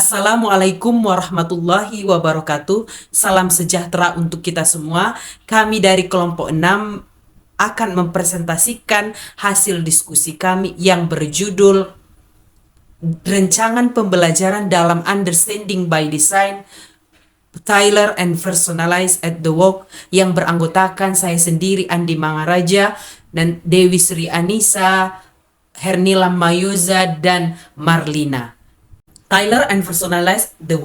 Assalamualaikum warahmatullahi wabarakatuh. Salam sejahtera untuk kita semua. Kami dari kelompok 6 akan mempresentasikan hasil diskusi kami yang berjudul Rencangan Pembelajaran dalam Understanding by Design, Tailor and Personalize at the Work, yang beranggotakan saya sendiri Andi Mangaraja dan Dewi Sri Anissa, Hernila Mayuza, dan Marlina. Tailor and personalize the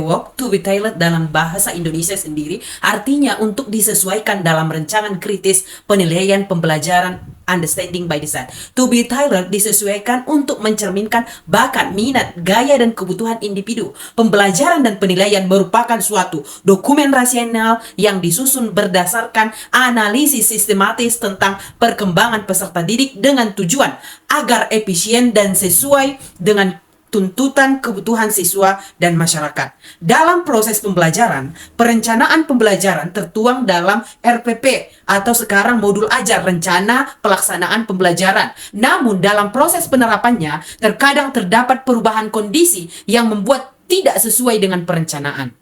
work. To be tailored dalam bahasa Indonesia sendiri artinya untuk disesuaikan dalam rancangan kritis penilaian pembelajaran understanding by design. To be tailored disesuaikan untuk mencerminkan bakat, minat, gaya, dan kebutuhan individu. Pembelajaran dan penilaian merupakan suatu dokumen rasional yang disusun berdasarkan analisis sistematis tentang perkembangan peserta didik dengan tujuan agar efisien dan sesuai dengan tuntutan kebutuhan siswa dan masyarakat. Dalam proses pembelajaran, perencanaan pembelajaran tertuang dalam RPP atau sekarang modul ajar rencana pelaksanaan pembelajaran. Namun dalam proses penerapannya, terkadang terdapat perubahan kondisi yang membuat tidak sesuai dengan perencanaan.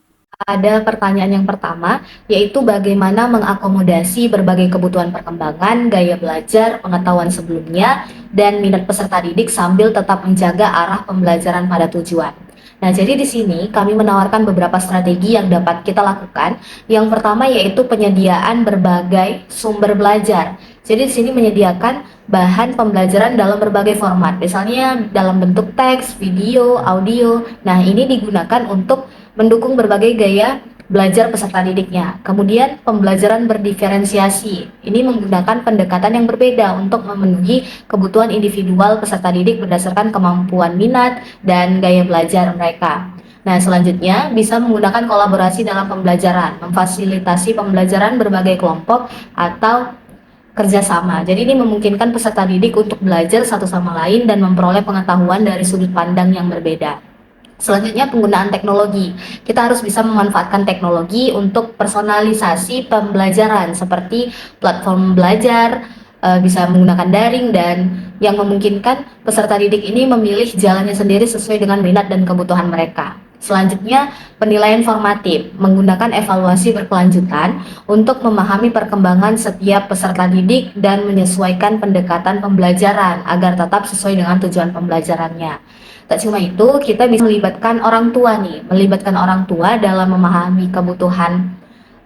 Ada pertanyaan yang pertama, yaitu bagaimana mengakomodasi berbagai kebutuhan perkembangan, gaya belajar, pengetahuan sebelumnya, dan minat peserta didik sambil tetap menjaga arah pembelajaran pada tujuan. Nah, jadi di sini kami menawarkan beberapa strategi yang dapat kita lakukan. Yang pertama yaitu penyediaan berbagai sumber belajar. Jadi di sini menyediakan bahan pembelajaran dalam berbagai format, misalnya dalam bentuk teks, video, audio. Nah, ini digunakan untuk mendukung berbagai gaya belajar peserta didiknya. Kemudian pembelajaran berdiferensiasi. Ini menggunakan pendekatan yang berbeda untuk memenuhi kebutuhan individual peserta didik berdasarkan kemampuan minat dan gaya belajar mereka. Nah, selanjutnya bisa menggunakan kolaborasi dalam pembelajaran, memfasilitasi pembelajaran berbagai kelompok atau kerjasama. Jadi ini memungkinkan peserta didik untuk belajar satu sama lain dan memperoleh pengetahuan dari sudut pandang yang berbeda. Selanjutnya penggunaan teknologi. Kita harus bisa memanfaatkan teknologi untuk personalisasi pembelajaran seperti platform belajar, bisa menggunakan daring, dan yang memungkinkan peserta didik ini memilih jalannya sendiri sesuai dengan minat dan kebutuhan mereka. Selanjutnya, penilaian formatif, menggunakan evaluasi berkelanjutan untuk memahami perkembangan setiap peserta didik dan menyesuaikan pendekatan pembelajaran agar tetap sesuai dengan tujuan pembelajarannya. Tak cuma itu, kita bisa melibatkan orang tua dalam memahami kebutuhan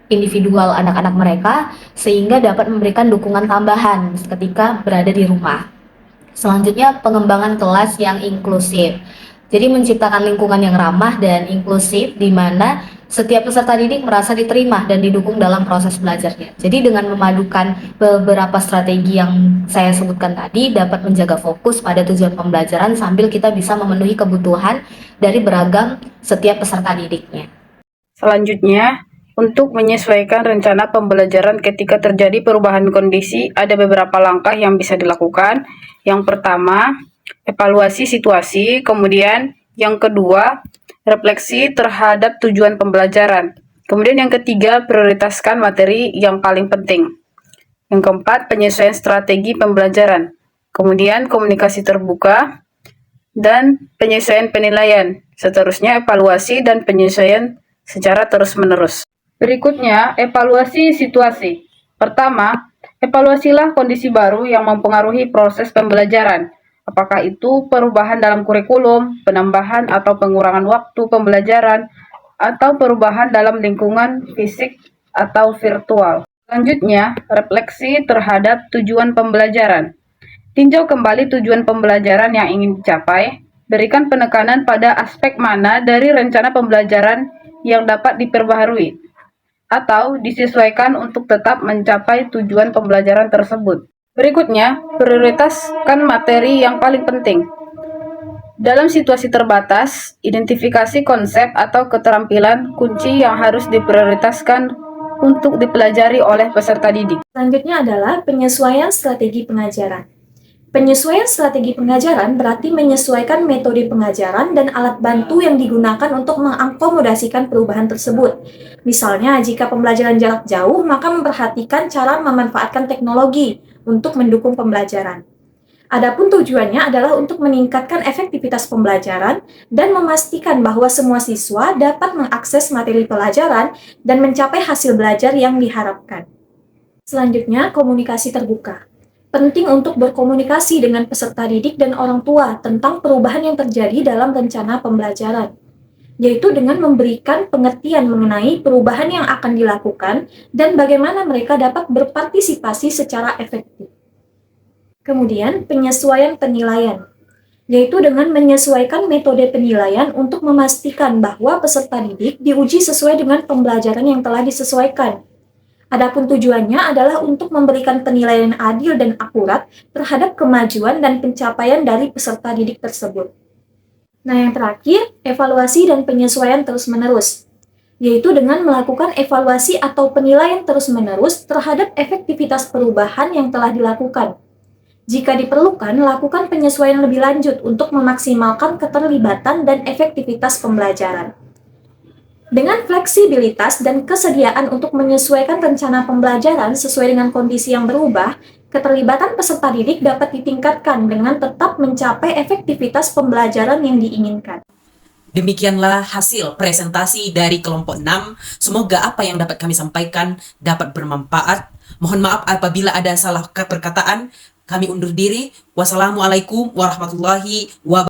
individual anak-anak mereka sehingga dapat memberikan dukungan tambahan ketika berada di rumah. Selanjutnya, pengembangan kelas yang inklusif. Jadi menciptakan lingkungan yang ramah dan inklusif di mana setiap peserta didik merasa diterima dan didukung dalam proses belajarnya. Jadi dengan memadukan beberapa strategi yang saya sebutkan tadi dapat menjaga fokus pada tujuan pembelajaran sambil kita bisa memenuhi kebutuhan dari beragam setiap peserta didiknya. Selanjutnya, untuk menyesuaikan rencana pembelajaran ketika terjadi perubahan kondisi, ada beberapa langkah yang bisa dilakukan. Yang pertama, evaluasi situasi, kemudian yang kedua, refleksi terhadap tujuan pembelajaran. Kemudian yang ketiga, prioritaskan materi yang paling penting. Yang keempat, penyesuaian strategi pembelajaran. Kemudian komunikasi terbuka dan penyesuaian penilaian. Seterusnya evaluasi dan penyesuaian secara terus-menerus. Berikutnya, evaluasi situasi. Pertama, evaluasilah kondisi baru yang mempengaruhi proses pembelajaran. Apakah itu perubahan dalam kurikulum, penambahan atau pengurangan waktu pembelajaran, atau perubahan dalam lingkungan fisik atau virtual. Selanjutnya, refleksi terhadap tujuan pembelajaran. Tinjau kembali tujuan pembelajaran yang ingin dicapai, berikan penekanan pada aspek mana dari rencana pembelajaran yang dapat diperbaharui, atau disesuaikan untuk tetap mencapai tujuan pembelajaran tersebut. Berikutnya, prioritaskan materi yang paling penting. Dalam situasi terbatas, identifikasi konsep atau keterampilan kunci yang harus diprioritaskan untuk dipelajari oleh peserta didik. Selanjutnya adalah penyesuaian strategi pengajaran. Penyesuaian strategi pengajaran berarti menyesuaikan metode pengajaran dan alat bantu yang digunakan untuk mengakomodasikan perubahan tersebut. Misalnya, jika pembelajaran jarak jauh, maka memperhatikan cara memanfaatkan teknologi untuk mendukung pembelajaran. Adapun tujuannya adalah untuk meningkatkan efektivitas pembelajaran dan memastikan bahwa semua siswa dapat mengakses materi pelajaran dan mencapai hasil belajar yang diharapkan. Selanjutnya, komunikasi terbuka. Penting untuk berkomunikasi dengan peserta didik dan orang tua tentang perubahan yang terjadi dalam rencana pembelajaran, yaitu dengan memberikan pengertian mengenai perubahan yang akan dilakukan dan bagaimana mereka dapat berpartisipasi secara efektif. Kemudian, penyesuaian penilaian, yaitu dengan menyesuaikan metode penilaian untuk memastikan bahwa peserta didik diuji sesuai dengan pembelajaran yang telah disesuaikan. Adapun tujuannya adalah untuk memberikan penilaian adil dan akurat terhadap kemajuan dan pencapaian dari peserta didik tersebut. Nah, yang terakhir, evaluasi dan penyesuaian terus-menerus, yaitu dengan melakukan evaluasi atau penilaian terus-menerus terhadap efektivitas perubahan yang telah dilakukan. Jika diperlukan, lakukan penyesuaian lebih lanjut untuk memaksimalkan keterlibatan dan efektivitas pembelajaran. Dengan fleksibilitas dan kesediaan untuk menyesuaikan rencana pembelajaran sesuai dengan kondisi yang berubah, keterlibatan peserta didik dapat ditingkatkan dengan tetap mencapai efektivitas pembelajaran yang diinginkan. Demikianlah hasil presentasi dari kelompok 6. Semoga apa yang dapat kami sampaikan dapat bermanfaat. Mohon maaf apabila ada salah perkataan. Kami undur diri. Wassalamualaikum warahmatullahi wabarakatuh.